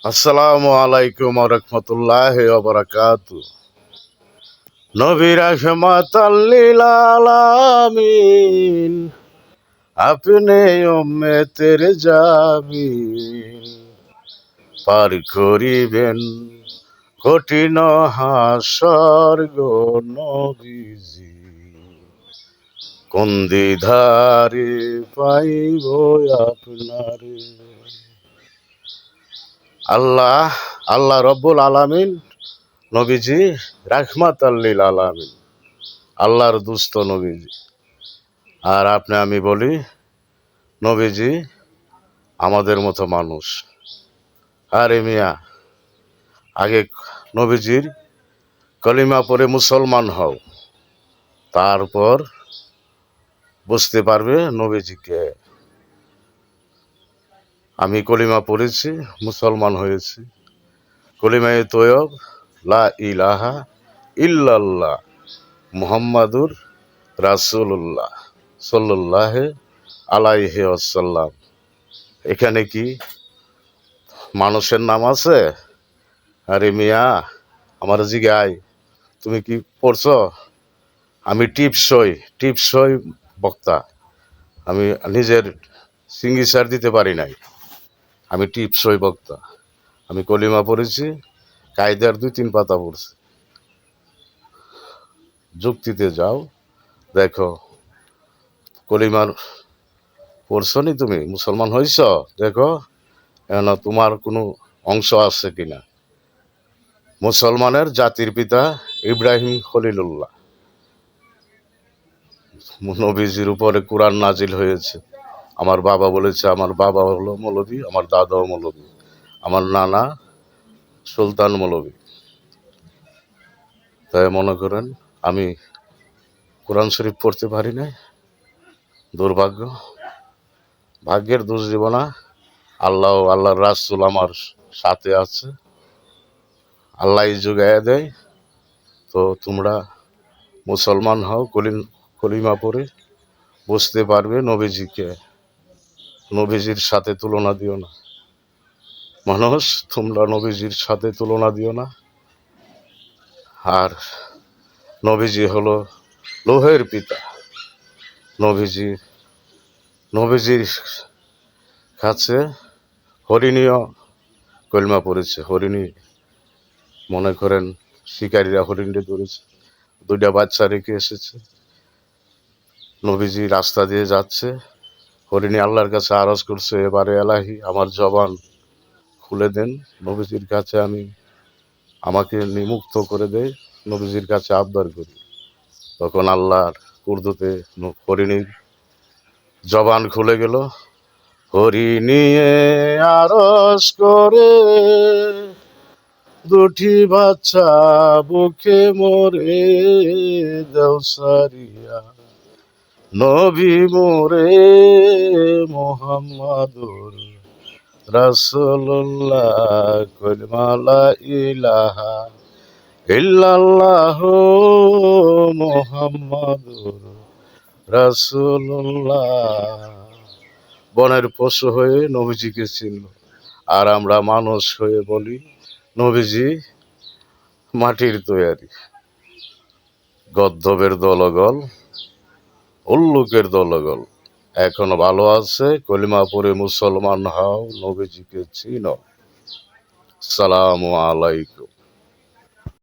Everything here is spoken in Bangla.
আসসালামু আলাইকুম ওয়া রাহমাতুল্লাহি ওয়া বারাকাতুহু। নবী রাহমাতাল লিল আলামিন, আপনি উম্মতের জামিন। পার করিবেন কঠিন হাসর গো নবীজি, কোন দ্বিধারে পাইব আপনারে। আল্লাহ আল্লাহ রব্বুল আলামিন নবীজি রাহমাতাল লিল আলামিন, আল্লাহর দুস্থ নবীজি। আর আমি বলি নবীজি আমাদের মতো মানুষ। আরে মিয়া, আগে নবীজির কলিমা পড়ে মুসলমান হও, তারপর বুঝতে পারবে নবীজিকে। আমি কলিমা পড়েছি, মুসলমান হয়েছি। কলিমায়ে তৈয়ব লা ইলাহা ইল্লাল্লাহ মুহাম্মাদুর রাসূলুল্লাহ সাল্লাল্লাহু আলাইহি ওয়াসাল্লাম। এখানে কি মানুষের নাম আছে? আরে মিয়া, আমার জিগায় তুমি কি পড়ছো? আমি টিপসই বক্তা। আমি নিজের সিঙ্গিসার দিতে পারি নাই। আমি টিপসই বক্তা। আমি কলিমা পড়েছি, কায়দার 2-3 পাতা পড়ছি। যুক্তিতে যাও, দেখো কলিমার পড়ছো নি, তুমি মুসলমান হইছ, দেখো এখন তোমার কোনো অংশ আছে কিনা। মুসলমানের জাতির পিতা ইব্রাহিম খলিলুল্লাহ, নবীজির উপরে কোরআন নাজিল হয়েছে। আমার বাবা বলেছে, আমার বাবা হলো মৌলভী, আমার দাদাও মৌলভী, আমার নানা সুলতান মৌলভী। তাই মনে করেন আমি কোরআন শরীফ পড়তে পারি নাই, দুর্ভাগ্য। ভাগ্যের দোষ দিব না, আল্লাহর রাসূল আমার সাথে আছে, আল্লাহ যোগাইয়া দেয়। তো তোমরা মুসলমান হও, কলিমা পড়ে বুঝতে পারবে নবীজিকে। নবীজির সাথে তুলনা দিও না মানুষ, তোমরা নবীজির সাথে তুলনা দিও না। আর নবীজি হলো লোহের পিতা। নবীজির কাছে হরিণীয় কলিমা পড়েছে। হরিণী, মনে করেন শিকারীরা হরিণকে ধরেছে, 2টা বাচ্চা রেখে এসেছে। নবীজি রাস্তা দিয়ে যাচ্ছে, হরিণী আল্লাহর কাছে আরজ করছে, এবারে এলাহি আমার জবান খুলে দেন, নবীজির কাছে আমাকে নিমুক্ত করে দেয়, নবীজির কাছে আবদার করি। তখন আল্লাহর উর্দুতে হরিণীর জবান খুলে গেল। হরিণী আরজ করে, 2টি বাচ্চা বুকে মোরে দেও সারিয়া, নবী মোরে মুহাম্মাদুর রাসূলুল্লাহ, কলিমা লা ইলাহা ইল্লাল্লাহু মুহাম্মাদুর রাসূলুল্লাহ। বনের পশু হয়ে নবীজিকে চিনল, আর আমরা মানুষ হয়ে বলি নবীজি মাটির তৈয়ারি। গদ্ধবের দলগল, উল্লুকের দলগল, এখনো ভালো আছে, কলিমা পড়ে মুসলমান হও, নবীজিকে চিনো। সালামু আলাইকুম।